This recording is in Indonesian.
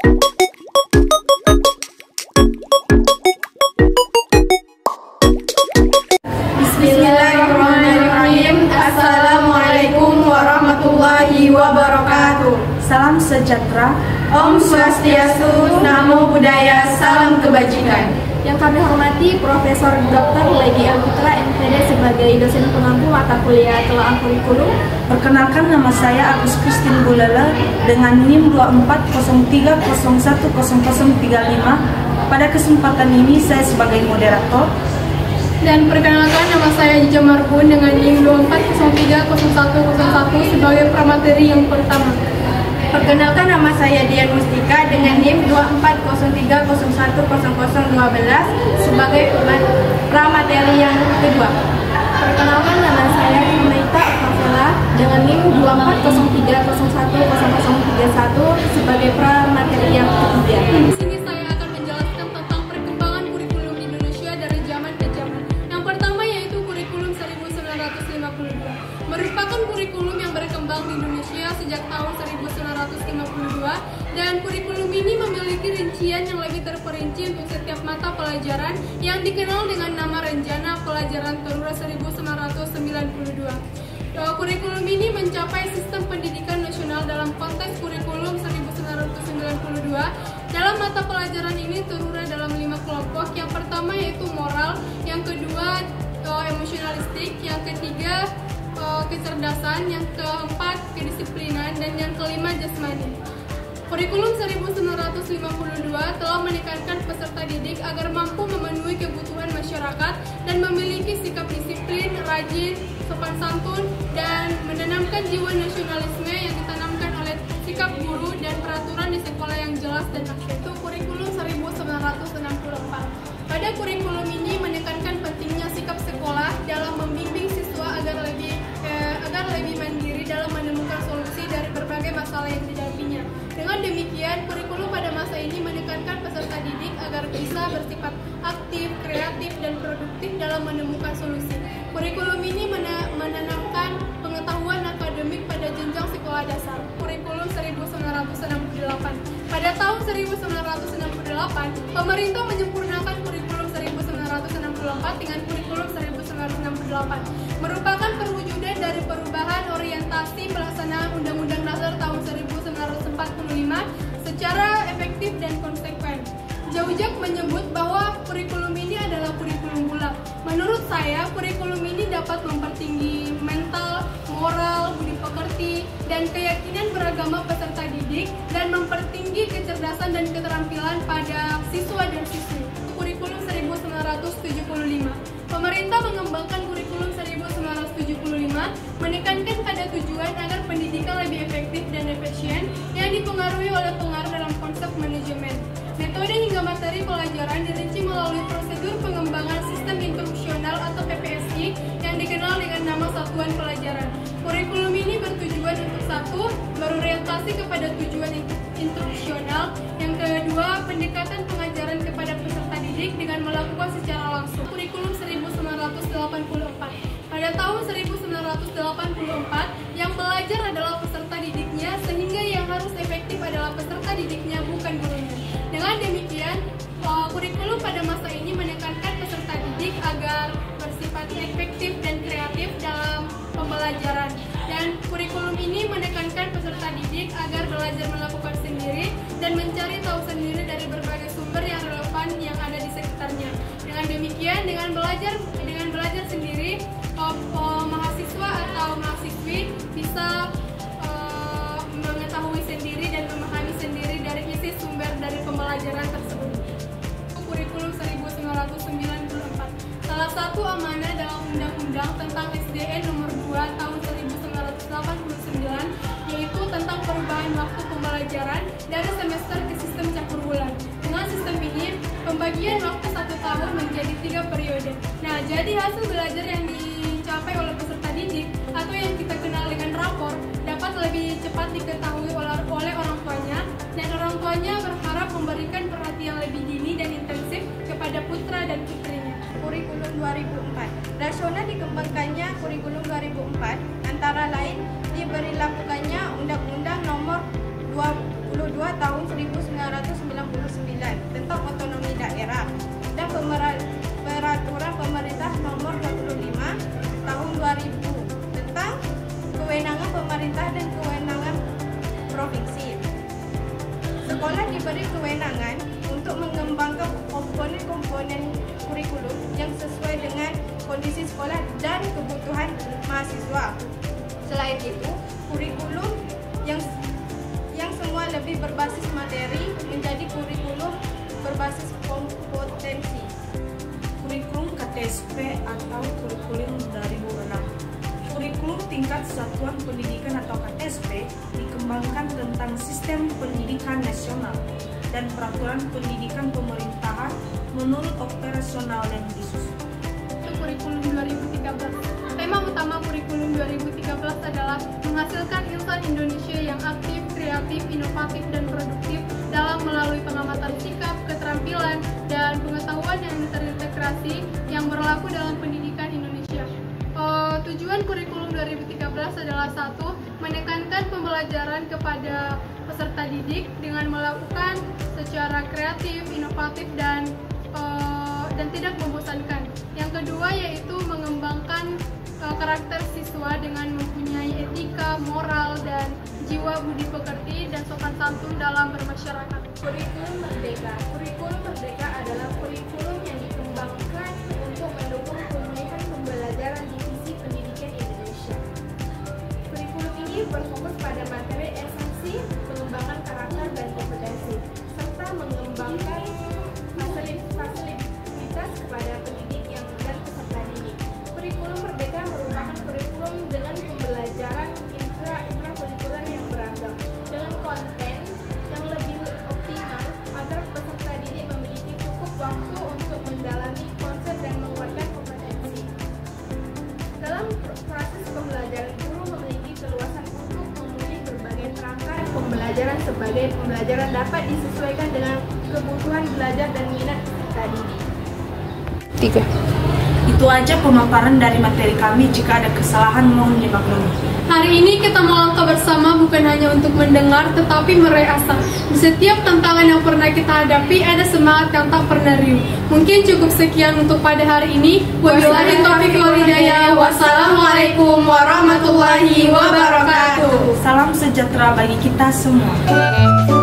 Bismillahirrahmanirrahim. Assalamualaikum warahmatullahi wabarakatuh. Salam sejahtera. Om Swastiastu, Namo Buddhaya, salam kebajikan. Yang kami hormati Profesor Dr. Legi Elputra MPD sebagai dosen pengampu mata kuliah telaah kurikulum. Perkenalkan, nama saya Agus Christine Bulala dengan NIM 2403010035. Pada kesempatan ini saya sebagai moderator. Dan perkenalkan, nama saya Jija Marbun dengan NIM 24030101 sebagai pramateri yang pertama. Perkenalkan, nama saya Dian Mustika dengan NIM 2403010012 sebagai pramateri yang kedua. Perkenalkan, nama saya Naita Fafela dengan NIM 2403010031 sebagai pramateri yang ketiga. Di sini saya akan menjelaskan tentang perkembangan kurikulum di Indonesia dari zaman ke zaman. Yang pertama yaitu kurikulum 1952. Merupakan kurikulum yang berkembang di Indonesia sejak tahun 1952 dan kurikulum ini memiliki rincian yang lebih terperinci untuk setiap mata pelajaran yang dikenal dengan nama Rencana Pelajaran Terura 1992. Kurikulum ini mencapai sistem pendidikan nasional dalam konteks kurikulum 1992. Dalam mata pelajaran ini terura dalam 5 kelompok. Yang pertama yaitu moral, yang kedua emosionalistik, yang ketiga kecerdasan, yang keempat kedisiplinan, dan yang kelima jasmani. Kurikulum 1952 telah menekankan peserta didik agar mampu memenuhi kebutuhan masyarakat dan memiliki sikap disiplin, rajin, sopan santun, dan menanamkan jiwa nasionalisme yang ditanamkan oleh sikap guru dan peraturan di sekolah yang jelas dan aktif. Itu kurikulum 1964. Pada kurikulum ini menekankan pentingnya sikap sekolah dalam membimbing siswa agar lebih mandiri dalam menemukan solusi dari berbagai masalah yang dihadapinya. Dengan demikian, kurikulum pada masa ini menekankan peserta didik agar bisa bersifat aktif, kreatif, dan produktif dalam menemukan solusi. Kurikulum ini menanamkan pengetahuan akademik pada jenjang sekolah dasar. Kurikulum 1968. Pada tahun 1968, pemerintah menyempurnakan kurikulum 1964 dengan kurikulum 1968. Merupakan perwujudan dari perubahan orientasi pelaksanaan Undang-Undang Dasar tahun 1945 secara efektif dan konsekuen. Jaujak menyebut bahwa kurikulum ini adalah kurikulum bulat. Menurut saya, kurikulum ini dapat mempertinggi mental, moral, budi pekerti, dan keyakinan beragama peserta didik dan mempertinggi kecerdasan dan keterampilan pada siswa dan siswi. Kurikulum 1975. Pemerintah mengembangkan kurikulum 1975 menekankan pada tujuan agar pendidikan lebih efektif dan efisien yang dipengaruhi oleh pengaruh dalam konsep manajemen. Metode hingga materi pelajaran dirinci melalui prosedur pengembangan sistem instruksional atau PPSI yang dikenal dengan nama satuan pelajaran. Kurikulum ini bertujuan untuk satu, berorientasi kepada tujuan instruksional, yang kedua, pendekatan pengajaran kepada peserta didik dengan melakukan secara langsung. Kurikulum 1984. Pada tahun 1984, yang belajar adalah peserta didiknya, sehingga yang harus efektif adalah peserta didiknya, bukan gurunya. Dengan demikian, kurikulum pada masa ini menekankan peserta didik agar bersifat efektif dan kreatif dalam pembelajaran. Dan kurikulum ini menekankan peserta didik agar belajar melakukan sendiri dan mencari tahu sendiri dari berbagai sumber yang relevan yang ada di sekitarnya. Dengan demikian, dengan belajar sendiri, mahasiswa atau mahasiswi bisa mengetahui sendiri dan memahami sendiri dari isi sumber dari pembelajaran tersebut. Kurikulum 1994. Salah satu amanah dalam Undang-Undang tentang SDN nomor 2 tahun 1989 yaitu tentang perubahan waktu pembelajaran dari semester ke sistem campur bulan. Dengan sistem ini, pembagian waktu 1 tahun menjadi 3 periode. Nah, jadi hasil belajar yang dicapai oleh peserta didik atau yang kita kenal dengan rapor dapat lebih cepat diketahui oleh orang tuanya, dan orang tuanya berharap memberikan perhatian lebih dini dan intensif kepada putra dan putrinya. Kurikulum 2004. Rasional dikembangkannya kurikulum 2004 antara lain diberlakukannya Undang-Undang Nomor 22 Tahun 1945 diberi kewenangan untuk mengembangkan komponen-komponen kurikulum yang sesuai dengan kondisi sekolah dan kebutuhan mahasiswa. Selain itu, kurikulum yang semua lebih berbasis materi menjadi kurikulum berbasis kompetensi. Kurikulum KTSP atau kurikulum 2006. Kurikulum tingkat satuan pendidikan atau KTSP dikembangkan tentang sistem pendidikan nasional dan peraturan pendidikan pemerintahan menurut operasional yang disusun. Kurikulum 2013. Tema utama kurikulum 2013 adalah menghasilkan insan Indonesia yang aktif, kreatif, inovatif, dan produktif dalam melalui pengamatan sikap, keterampilan, dan pengetahuan yang terintegrasi yang berlaku dalam pendidikan Indonesia. Tujuan kurikulum 2013 adalah 1. Menekankan pembelajaran kepada peserta didik dengan melakukan secara kreatif, inovatif, dan tidak membosankan. Yang kedua yaitu mengembangkan karakter siswa dengan mempunyai etika, moral, dan jiwa budi pekerti dan sopan santun dalam bermasyarakat. Kurikulum Merdeka. Kurikulum Merdeka adalah kurikulum yang dikembangkan untuk mendukung pemulihan pembelajaran divisi pendidikan Indonesia. Kurikulum ini berfokus pada materi esensi, pengembangan karakter dan kompetensi, serta mengembangkan fasilitas kepada pendidik dan peserta didik. Kurikulum Merdeka merupakan kurikulum dengan pembelajaran intrakurikuler yang beragam, dengan konten yang lebih optimal agar peserta didik memiliki cukup waktu untuk mendalami konsep dan menguatkan kompetensi. Dalam proses pembelajaran, guru memiliki keluasan untuk memilih berbagai perangkat pembelajaran sebagai pembelajaran dapat disesuaikan dengan kebutuhan belajar dan minat peserta didik. 3. Itu aja pemaparan dari materi kami. Jika ada kesalahan mohon dimaklumi. Hari ini kita melangkah bersama bukan hanya untuk mendengar tetapi meraih. Di setiap tantangan yang pernah kita hadapi ada semangat yang tak pernah riuh. Mungkin cukup sekian untuk pada hari ini. Wabillahi taufiq wal hidayah. Wassalamualaikum warahmatullahi wabarakatuh. Salam sejahtera bagi kita semua.